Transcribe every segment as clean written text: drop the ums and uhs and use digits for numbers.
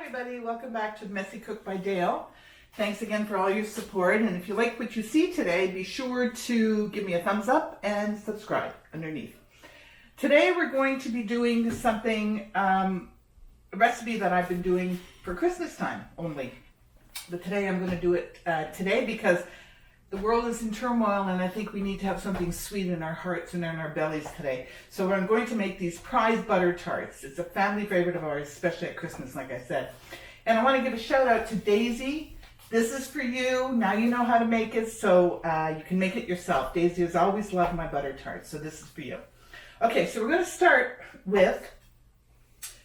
everybody, welcome back to Messy Cook by Dale. Thanks again for all your support, and if you like what you see today, be sure to give me a thumbs up and subscribe underneath. Today we're going to be doing something, a recipe that I've been doing for Christmas time only. But today I'm going to do it today because the world is in turmoil and I think we need to have something sweet in our hearts and in our bellies today. So I'm going to make these prize butter tarts. It's a family favorite of ours, especially at Christmas, like I said. And I want to give a shout out to Daisy. This is for you. Now you know how to make it, so you can make it yourself. Daisy has always loved my butter tarts, so this is for you. Okay, so we're going to start with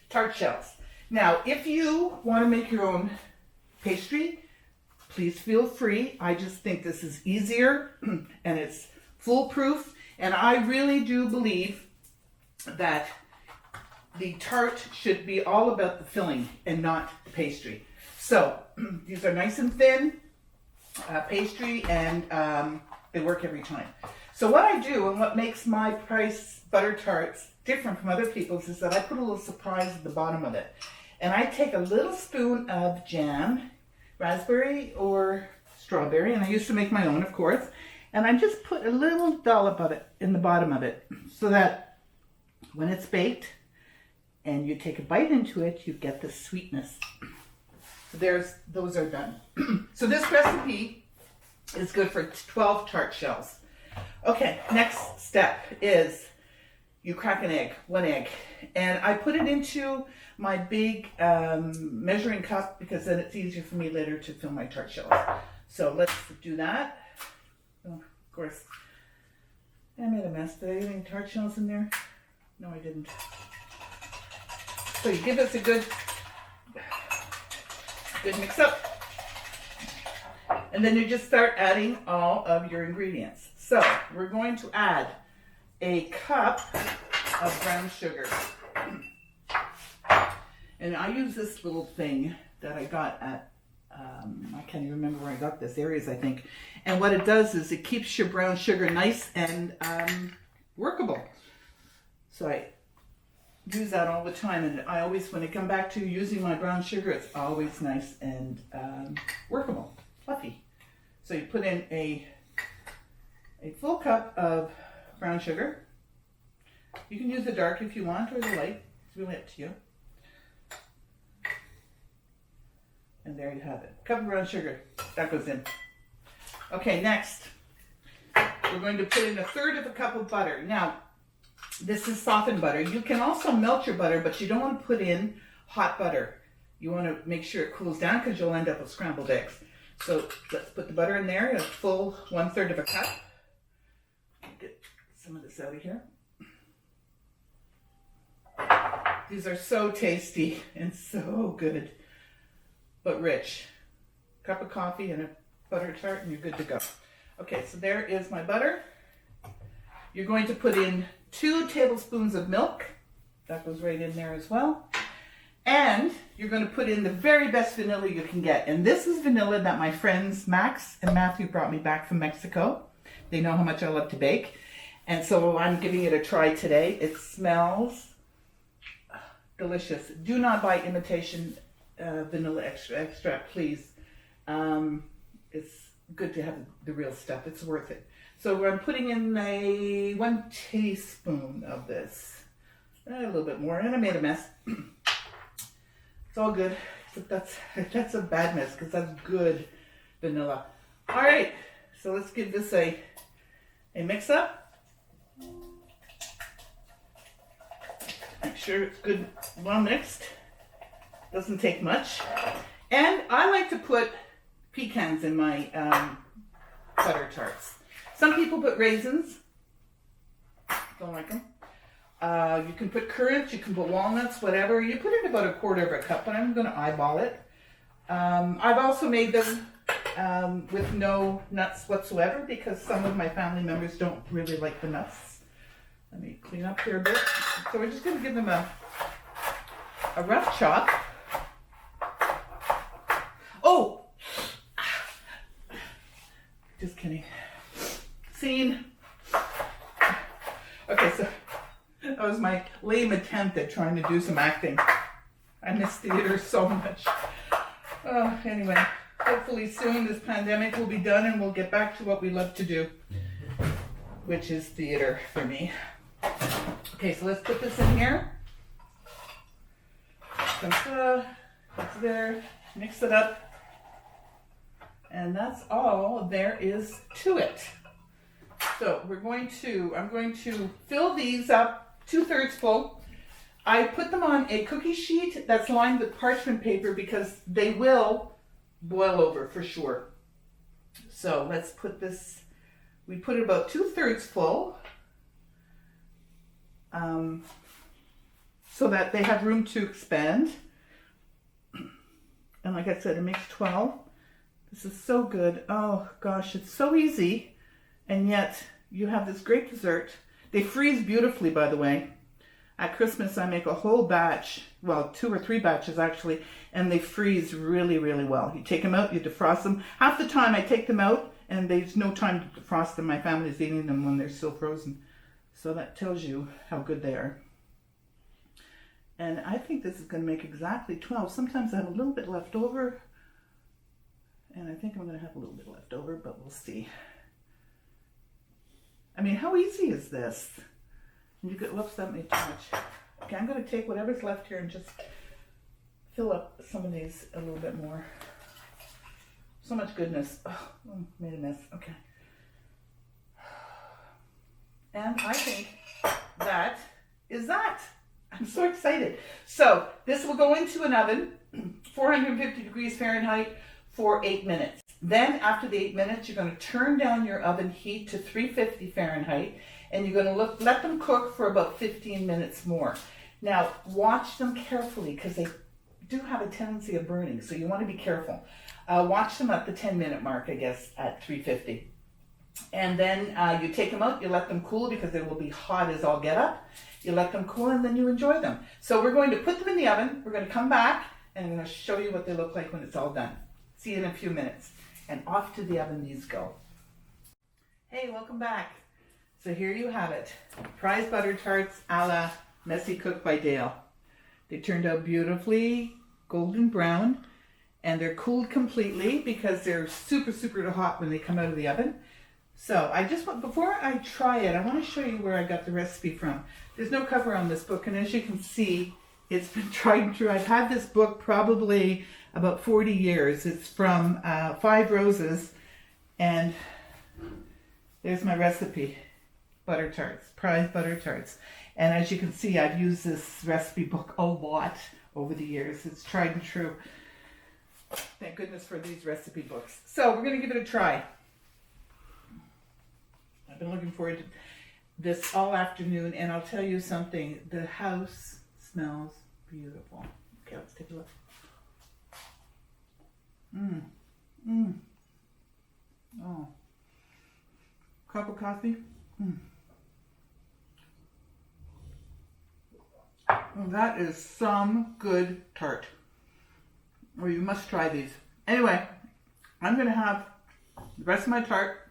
tart shells. Now, if you want to make your own pastry, please feel free. I just think this is easier and it's foolproof. And I really do believe that the tart should be all about the filling and not the pastry. So these are nice and thin pastry, and they work every time. So what I do and what makes my price butter tarts different from other people's is that I put a little surprise at the bottom of it. And I take a little spoon of jam, raspberry or strawberry, and I used to make my own, of course, and I just put a little dollop of it in the bottom of it so that when it's baked and you take a bite into it, you get the sweetness. So those are done. So this recipe is good for 12 tart shells. Okay, next step is you crack an egg, one egg, and I put it into my big measuring cup because then it's easier for me later to fill my tart shells. So let's do that. Oh, of course, I made a mess. Did I get any tart shells in there? No, I didn't. So you give this a good mix up. And then you just start adding all of your ingredients. So we're going to add a cup of brown sugar. And I use this little thing that I got at, I can't even remember where I got this, Aries, I think. And what it does is it keeps your brown sugar nice and workable. So I use that all the time. And I always, when I come back to using my brown sugar, it's always nice and workable, fluffy. So you put in a full cup of brown sugar. You can use the dark if you want or the light. It's really up to you. And there you have it. Cup of brown sugar. That goes in. Okay, next. We're going to put in 1/3 of a cup of butter. Now, this is softened butter. You can also melt your butter, but you don't want to put in hot butter. You want to make sure it cools down because you'll end up with scrambled eggs. So let's put the butter in there, a full 1/3 of a cup. Get some of this out of here. These are so tasty and so good, but rich. Cup of coffee and a butter tart and you're good to go. Okay, so there is my butter. You're going to put in 2 tablespoons of milk. That goes right in there as well. And you're going to put in the very best vanilla you can get. And this is vanilla that my friends Max and Matthew brought me back from Mexico. They know how much I love to bake. And so I'm giving it a try today. It smells delicious. Do not buy imitation vanilla extract, please. It's good to have the real stuff. It's worth it. So I'm putting in 1 teaspoon of this. A little bit more, and I made a mess. It's all good, but that's a bad mess because that's good vanilla. All right, so let's give this a mix up. Make sure it's good, well mixed. Doesn't take much. And I like to put pecans in my butter tarts. Some people put raisins. Don't like them. You can put currants, you can put walnuts, whatever. You put in about 1/4 of a cup, but I'm going to eyeball it. I've also made them with no nuts whatsoever because some of my family members don't really like the nuts. Let me clean up here a bit. So we're just going to give them a rough chop. Oh! Just kidding. Scene. Okay, so that was my lame attempt at trying to do some acting. I miss theater so much. Anyway, hopefully soon this pandemic will be done and we'll get back to what we love to do, which is theater for me. Okay, so let's put this in here. It's there, mix it up. And that's all there is to it. So I'm going to fill these up 2/3 full. I put them on a cookie sheet that's lined with parchment paper because they will boil over for sure. So let's put this, we put it about 2/3 full so that they have room to expand. And like I said, it makes 12. This is so good. Oh gosh, it's so easy. And yet you have this great dessert. They freeze beautifully, by the way. At Christmas, I make a whole batch, well, 2 or 3 batches actually, and they freeze really, really well. You take them out, you defrost them. Half the time I take them out and there's no time to defrost them. My family's eating them when they're still frozen. So that tells you how good they are. And I think this is going to make exactly 12. Sometimes I have a little bit left over. And I think I'm going to have a little bit left over, but we'll see. I mean, how easy is this? You could, whoops, that made too much. Okay, I'm going to take whatever's left here and just fill up some of these a little bit more. So much goodness. Oh, made a mess. Okay. And I think that is that. I'm so excited. So this will go into an oven, 450 degrees Fahrenheit for 8 minutes. Then after the 8 minutes, you're going to turn down your oven heat to 350 Fahrenheit. And you're going to let them cook for about 15 minutes more. Now, watch them carefully because they do have a tendency of burning, so you want to be careful. Watch them at the 10-minute mark, I guess, at 350. And then you take them out, you let them cool because they will be hot as all get up. You let them cool and then you enjoy them. So we're going to put them in the oven. We're going to come back and I'm going to show you what they look like when it's all done. See you in a few minutes. And off to the oven these go. Hey, welcome back. So here you have it, prize butter tarts a la Messy Cook by Dale. They turned out beautifully golden brown and they're cooled completely because they're super, super hot when they come out of the oven. So I just want, before I try it, I want to show you where I got the recipe from. There's no cover on this book and as you can see, it's been tried and true. I've had this book probably about 40 years. It's from 5 Roses and there's my recipe. Butter tarts, prize butter tarts. And as you can see, I've used this recipe book a lot over the years. It's tried and true. Thank goodness for these recipe books. So we're going to give it a try. I've been looking forward to this all afternoon, and I'll tell you something. The house smells beautiful. Okay, let's take a look. Oh. Cup of coffee. Well, that is some good tart. Or you must try these. Anyway, I'm going to have the rest of my tart,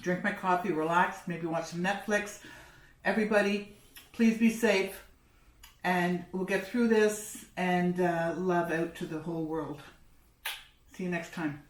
drink my coffee, relax, maybe watch some Netflix. Everybody, please be safe. And we'll get through this and love out to the whole world. See you next time.